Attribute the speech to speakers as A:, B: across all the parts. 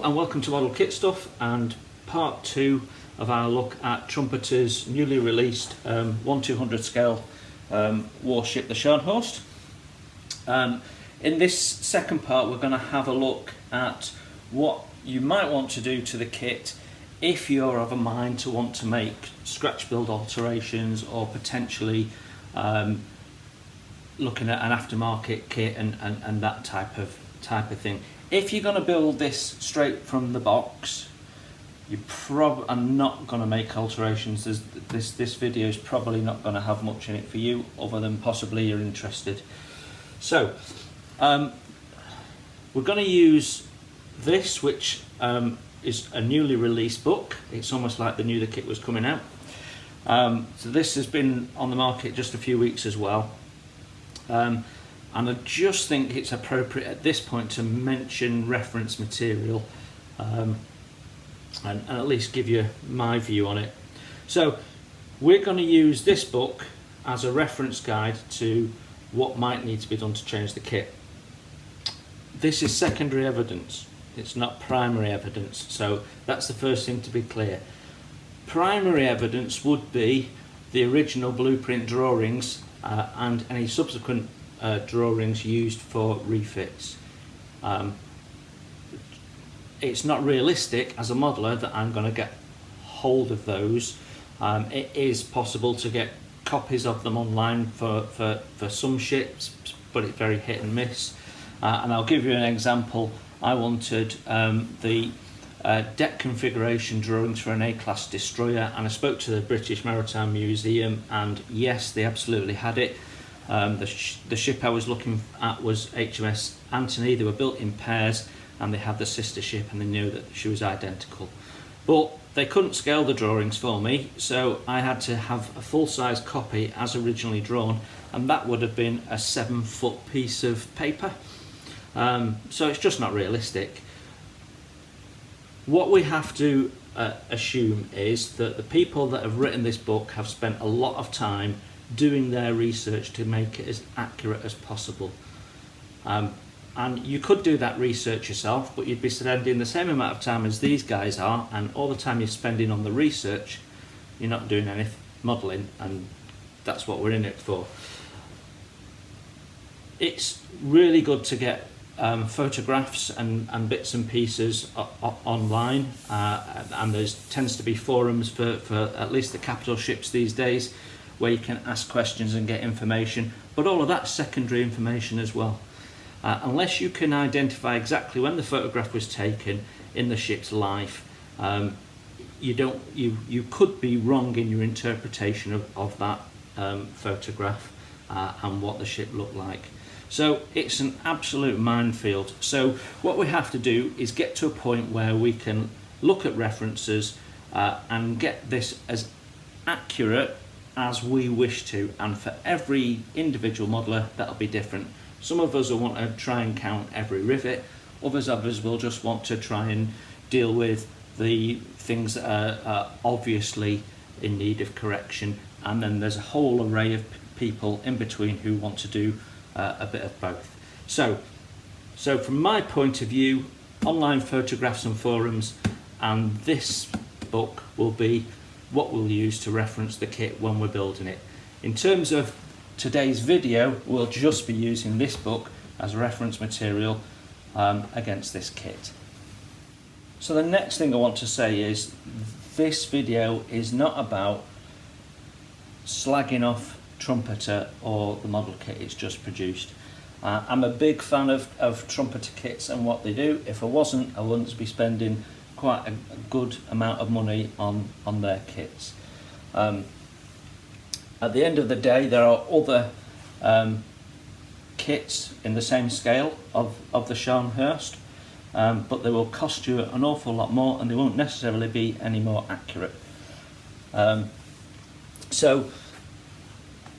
A: and welcome to Model Kit Stuff and part 2 of our look at Trumpeter's newly released 1/200 scale warship, the Scharnhorst. In this second part we're going to have a look at what you might want to do to the kit if you're of a mind to want to make scratch build alterations, or potentially looking at an aftermarket kit and that type of thing. If you're going to build this straight from the box, you probably are not going to make alterations. This video is probably not going to have much in it for you, other than possibly you're interested. So we're going to use this, which is a newly released book. It's almost like they knew the kit was coming out. So this has been on the market just a few weeks as well. And I just think it's appropriate at this point to mention reference material and at least give you my view on it. So we're going to use this book as a reference guide to what might need to be done to change the kit. This is secondary evidence, it's not primary evidence, so that's the first thing to be clear. Primary evidence would be the original blueprint drawings and any subsequent drawings used for refits. It's not realistic as a modeler that I'm going to get hold of those. It is possible to get copies of them online for some ships, but it's very hit and miss. And I'll give you an example. I wanted the deck configuration drawings for an A-class destroyer, and I spoke to the British Maritime Museum, and yes, they absolutely had it. The ship I was looking at was HMS Anthony. They were built in pairs and they had the sister ship, and they knew that she was identical. But they couldn't scale the drawings for me, so I had to have a full-size copy as originally drawn, and that would have been a 7-foot piece of paper. So it's just not realistic. What we have to assume is that the people that have written this book have spent a lot of time doing their research to make it as accurate as possible. And you could do that research yourself, but you'd be spending the same amount of time as these guys are, and all the time you're spending on the research, you're not doing any modelling, and that's what we're in it for. It's really good to get photographs and bits and pieces online, and there tends to be forums for at least the capital ships these days, where you can ask questions and get information, but all of that's secondary information as well. Unless you can identify exactly when the photograph was taken in the ship's life, you could be wrong in your interpretation of that photograph and what the ship looked like. So it's an absolute minefield. So what we have to do is get to a point where we can look at references and get this as accurate as we wish to, and for every individual modeler that'll be different. Some of us will want to try and count every rivet, others of us will just want to try and deal with the things that are obviously in need of correction, and then there's a whole array of people in between who want to do a bit of both. So from my point of view, online photographs and forums, and this book will be what we'll use to reference the kit when we're building it. In terms of today's video, we'll just be using this book as reference material against this kit. So the next thing I want to say is this video is not about slagging off Trumpeter or the model kit it's just produced. I'm a big fan of Trumpeter kits and what they do. If I wasn't, I wouldn't be spending quite a good amount of money on their kits. At the end of the day, there are other kits in the same scale of the Scharnhorst, but they will cost you an awful lot more, and they won't necessarily be any more accurate. So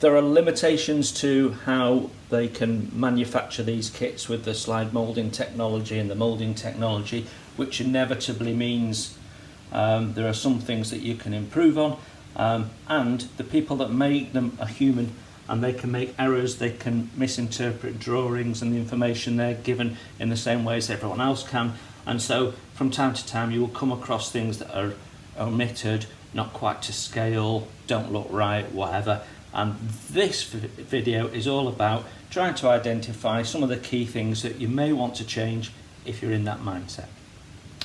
A: there are limitations to how they can manufacture these kits with the slide moulding technology and the moulding technology, which inevitably means there are some things that you can improve on, and the people that make them are human, and they can make errors, they can misinterpret drawings and the information they're given in the same way as everyone else can, and so from time to time you will come across things that are omitted, not quite to scale, don't look right, whatever. And this video is all about trying to identify some of the key things that you may want to change if you're in that mindset.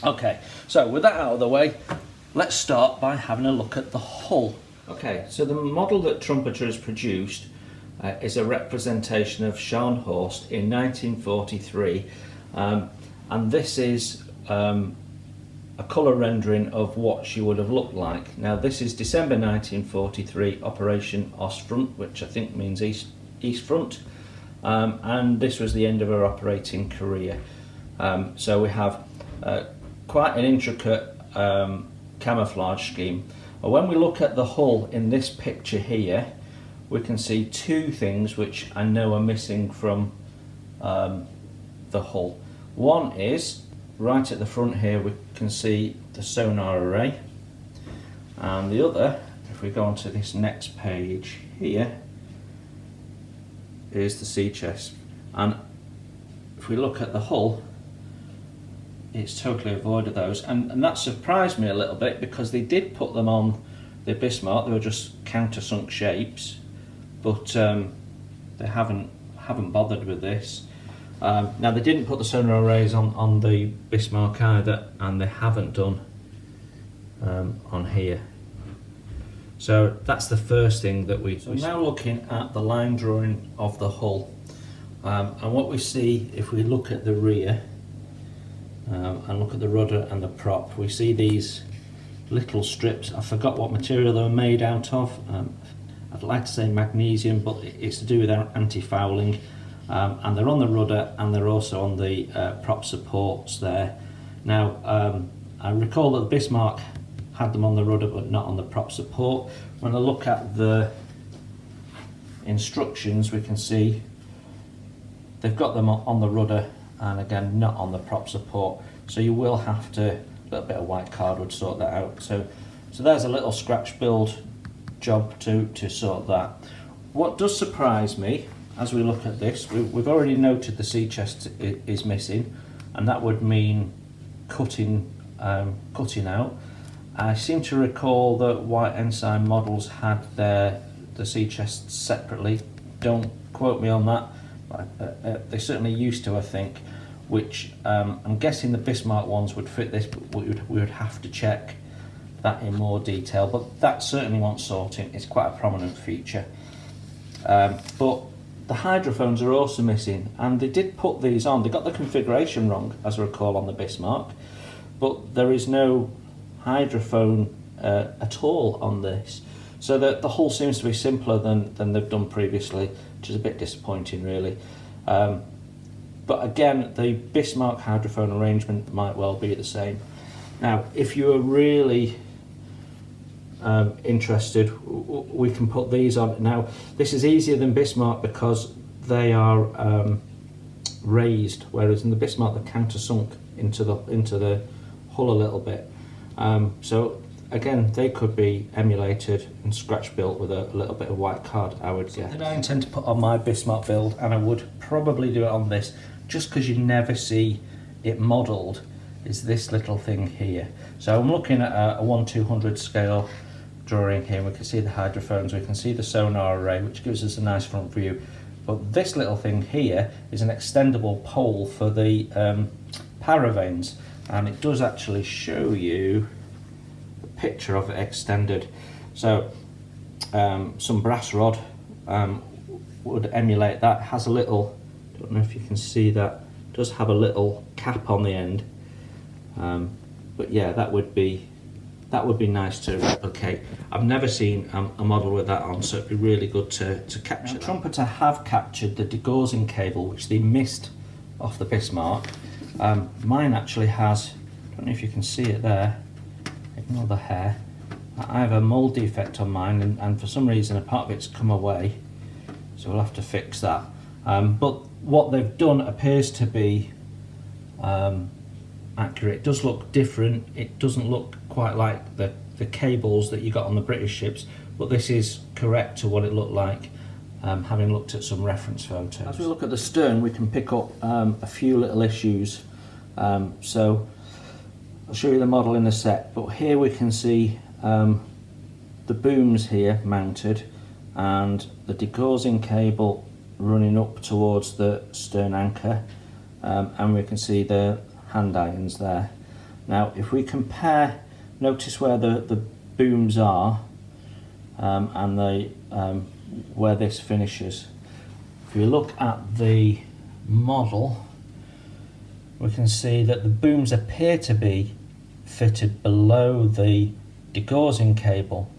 A: Okay, so with that out of the way, let's start by having a look at the hull. Okay, so the model that Trumpeter has produced is a representation of Scharnhorst in 1943, and this is a colour rendering of what she would have looked like. Now this is December 1943, Operation Ostfront, which I think means East Front, and this was the end of her operating career. So we have quite an intricate camouflage scheme. When we look at the hull in this picture here, we can see two things which I know are missing from the hull. One is, right at the front here we can see the sonar array, and the other, if we go on to this next page here, is the sea chest. And if we look at the hull, it's totally avoided those, and that surprised me a little bit, because they did put them on the Bismarck. They were just countersunk shapes, but they haven't bothered with this. Now they didn't put the sonar arrays on the Bismarck either, and they haven't done on here. So that's the first thing that we now looking at the line drawing of the hull, and what we see if we look at the rear and look at the rudder and the prop, we see these little strips. I forgot what material they were made out of. I'd like to say magnesium, but it's to do with anti-fouling. And they're on the rudder, and they're also on the prop supports there. Now, I recall that the Bismarck had them on the rudder but not on the prop support. When I look at the instructions, we can see they've got them on the rudder, and again not on the prop support. So you will have to, a little bit of white card would sort that out. So there's a little scratch build job to sort that. What does surprise me, as we look at this, we've already noted the sea chest is missing, and that would mean cutting out. I seem to recall that White Ensign models had the sea chests separately. Don't quote me on that, but they certainly used to, I think, which I'm guessing the Bismarck ones would fit this, but we would have to check that in more detail. But that certainly wants sorting. It's quite a prominent feature. But the hydrophones are also missing, and they did put these on. They got the configuration wrong, as I recall, on the Bismarck, but there is no hydrophone at all on this. So the hull seems to be simpler than they've done previously, which is a bit disappointing, really. But again, the Bismarck hydrophone arrangement might well be the same. Now, if you are really interested, we can put these on. Now this is easier than Bismarck because they are raised, whereas in the Bismarck they're countersunk into the hull a little bit. So again, they could be emulated and scratch built with a little bit of white card, I would guess. I intend to put on my Bismarck build, and I would probably do it on this, just because you never see it modelled, is this little thing here. So I'm looking at a 1/200 scale drawing here. We can see the hydrophones, we can see the sonar array, which gives us a nice front view. But this little thing here is an extendable pole for the paravanes, and it does actually show you a picture of it extended. So some brass rod would emulate that. It has a little, don't know if you can see that, it does have a little cap on the end. But yeah, that would be nice to replicate. I've never seen a model with that on, so it'd be really good to capture. Now, Trumpeter have captured the degaussing cable, which they missed off the Bismarck. Mine actually has, I don't know if you can see it there, ignore the hair. I have a mould defect on mine, and for some reason a part of it's come away, so we'll have to fix that. But what they've done appears to be accurate. It does look different. It doesn't look quite like the cables that you got on the British ships, but this is correct to what it looked like, having looked at some reference photos. As we look at the stern, we can pick up a few little issues. So I'll show you the model in a sec, but here we can see the booms here mounted and the degaussing cable running up towards the stern anchor, and we can see the hand irons there. Now if we compare, notice where the booms are and where this finishes. If you look at the model, we can see that the booms appear to be fitted below the degaussing cable.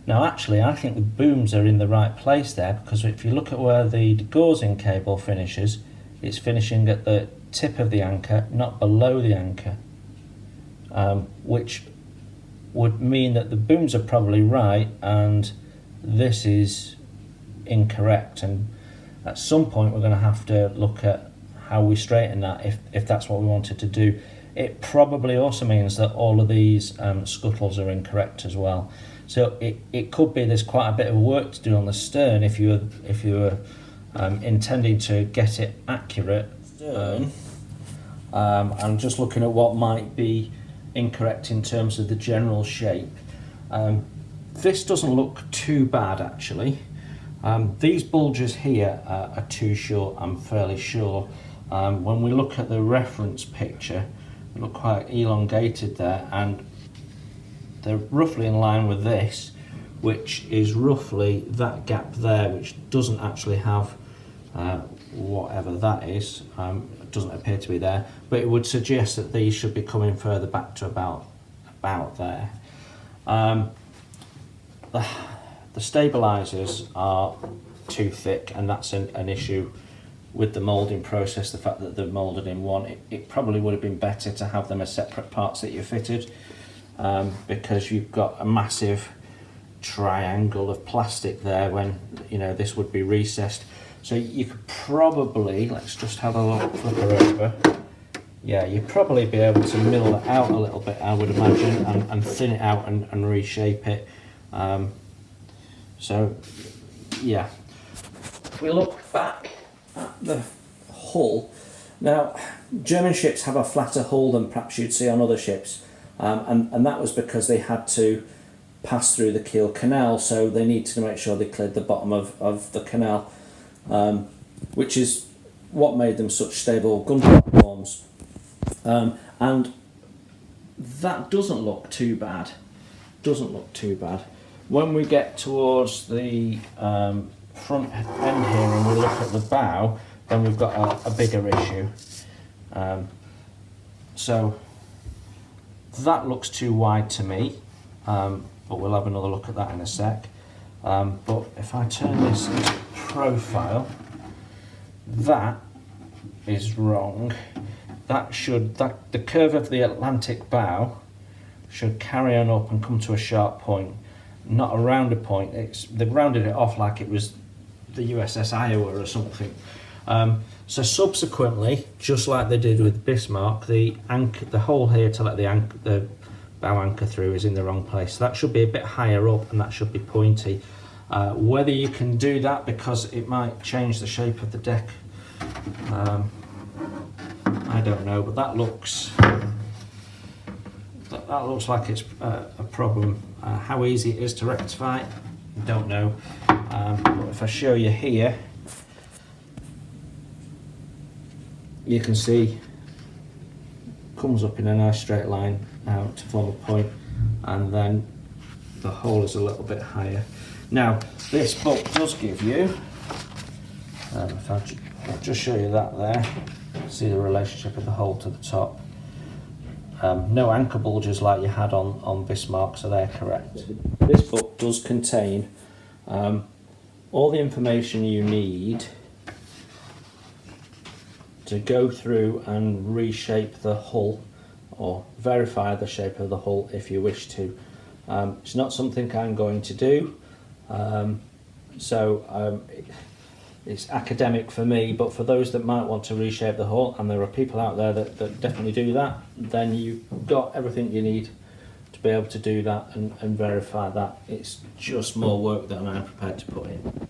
A: Now actually I think the booms are in the right place there, because if you look at where the degaussing cable finishes, it's finishing at the tip of the anchor, not below the anchor, which would mean that the booms are probably right and this is incorrect, and at some point we're going to have to look at how we straighten that if that's what we wanted to do. It probably also means that all of these scuttles are incorrect as well. So it could be there's quite a bit of work to do on the stern if you were intending to get it accurate. I'm just looking at what might be incorrect in terms of the general shape. This doesn't look too bad actually. These bulges here are too short, I'm fairly sure. When we look at the reference picture, they look quite elongated there, and they're roughly in line with this, which is roughly that gap there, which doesn't actually have whatever that is. It doesn't appear to be there, but it would suggest that these should be coming further back to about there. The stabilizers are too thick, and that's an issue with the moulding process, the fact that they're moulded in one. It probably would have been better to have them as separate parts that you fitted, because you've got a massive triangle of plastic there when this would be recessed. So you could probably, let's just have a look, flip her over. Yeah, you'd probably be able to mill it out a little bit, I would imagine, and thin it out and reshape it. So yeah, if we look back at the hull, now German ships have a flatter hull than perhaps you'd see on other ships, and that was because they had to pass through the Kiel Canal, so they needed to make sure they cleared the bottom of the canal, which is what made them such stable gun platforms. And that doesn't look too bad. When we get towards the front end here and we look at the bow, then we've got a bigger issue. So that looks too wide to me, but we'll have another look at that in a sec. But if I turn this into profile, that is wrong. The curve of the Atlantic bow should carry on up and come to a sharp point, not a rounded point. They've rounded it off like it was the USS Iowa or something. So subsequently, just like they did with Bismarck, the hole here to let the bow anchor through is in the wrong place. So that should be a bit higher up and that should be pointy. Whether you can do that because it might change the shape of the deck, I don't know, but that looks like it's a problem. How easy it is to rectify, I don't know. But if I show you here, you can see comes up in a nice straight line out to form a point, and then the hole is a little bit higher. Now this book does give you, if I'll just show you that there, see the relationship of the hole to the top. No anchor bulges like you had on Bismarck, so they're correct. This book does contain all the information you need to go through and reshape the hull, or verify the shape of the hull if you wish to. It's not something I'm going to do, it's academic for me, but for those that might want to reshape the hull, and there are people out there that definitely do that, then you've got everything you need to be able to do that and verify that. It's just more work than I'm prepared to put in.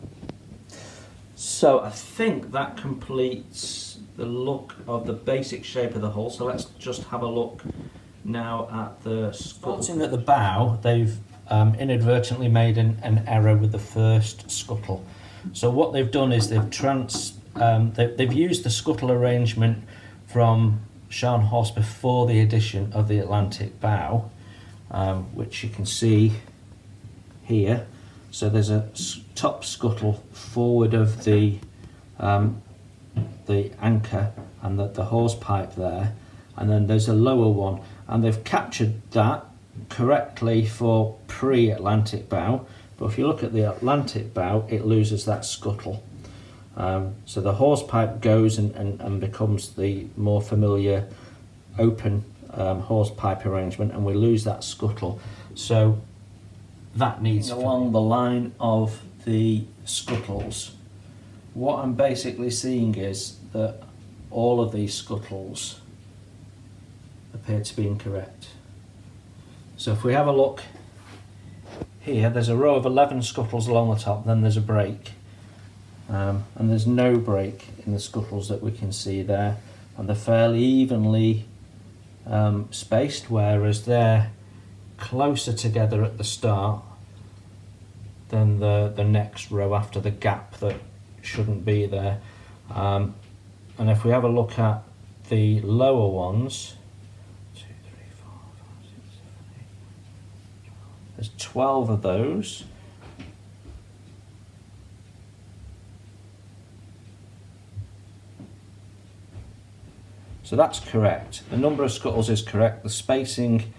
A: So I think that completes the look of the basic shape of the hull. So let's just have a look now at the starting at the bow. They've inadvertently made an error with the first scuttle. So what they've done is they've used the scuttle arrangement from Scharnhorst before the addition of the Atlantic bow, which you can see here. So there's a top scuttle forward of the anchor and the hose pipe there, and then there's a lower one, and they've captured that correctly for pre-Atlantic bow. But if you look at the Atlantic bow, it loses that scuttle. So the hose pipe goes and becomes the more familiar open hose pipe arrangement, and we lose that scuttle. So that needs along the line of the scuttles. What I'm basically seeing is that all of these scuttles appear to be incorrect. So if we have a look here, there's a row of 11 scuttles along the top, then there's a break. And there's no break in the scuttles that we can see there, and they're fairly evenly spaced, whereas they're closer together at the start than the next row after the gap that shouldn't be there. And if we have a look at the lower ones, 2, 3, 4, 5, 6, 7, 8, 12. There's 12 of those. So that's correct. The number of scuttles is correct. The spacing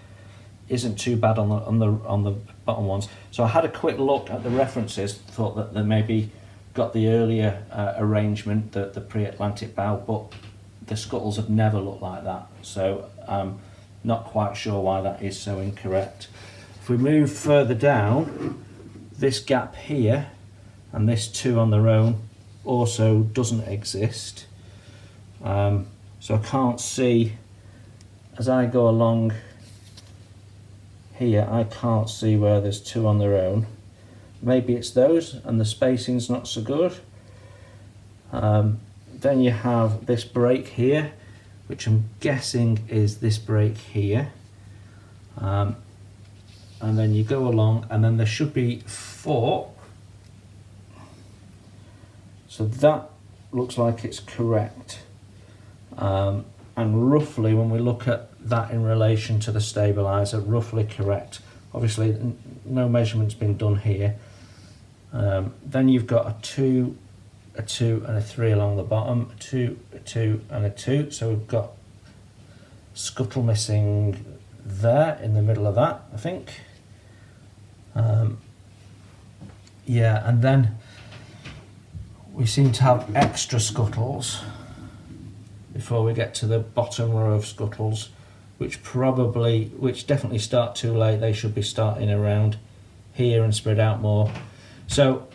A: isn't too bad on the bottom ones. So I had a quick look at the references, thought that they maybe got the earlier arrangement, the pre-Atlantic bow, but the scuttles have never looked like that. So I'm not quite sure why that is so incorrect. If we move further down, this gap here and this 2 on their own also doesn't exist. So I can't see, as I go along here, I can't see where there's 2 on their own. Maybe it's those and the spacing's not so good. Then you have this break here, which I'm guessing is this break here. And then you go along, and then there should be 4. So that looks like it's correct. And roughly, when we look at that in relation to the stabiliser, roughly correct. Obviously no measurement's been done here. Then you've got a 2, a 2 and a 3 along the bottom, a 2, a 2 and a 2. So we've got scuttle missing there in the middle of that, I think. Yeah, and then we seem to have extra scuttles before we get to the bottom row of scuttles, which definitely start too late. They should be starting around here and spread out more. So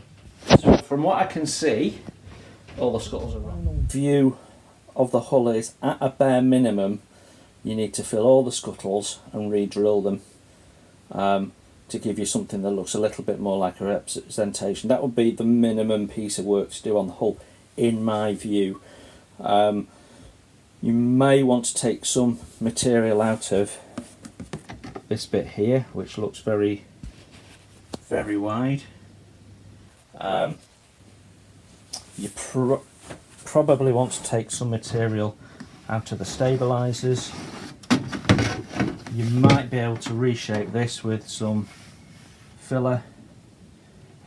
A: from what I can see, all the scuttles are wrong. View of the hull is, at a bare minimum, you need to fill all the scuttles and re-drill them to give you something that looks a little bit more like a representation. That would be the minimum piece of work to do on the hull, in my view. You may want to take some material out of this bit here, which looks very, very wide. You probably want to take some material out of the stabilisers. You might be able to reshape this with some filler,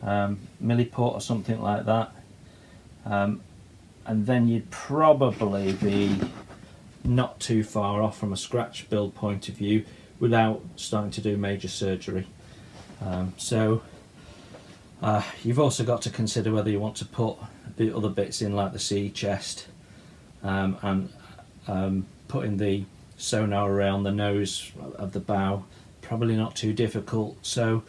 A: milliput or something like that. And then you'd probably be not too far off from a scratch build point of view without starting to do major surgery. You've also got to consider whether you want to put the other bits in, like the sea chest, and putting the sonar around the nose of the bow. Probably not too difficult. So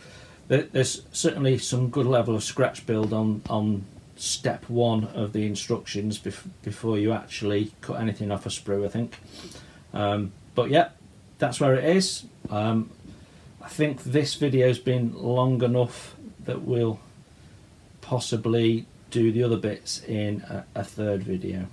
A: there's certainly some good level of scratch build on step 1 of the instructions before you actually cut anything off a sprue, I think. But yeah, that's where it is. I think this video's been long enough that we'll possibly do the other bits in a third video.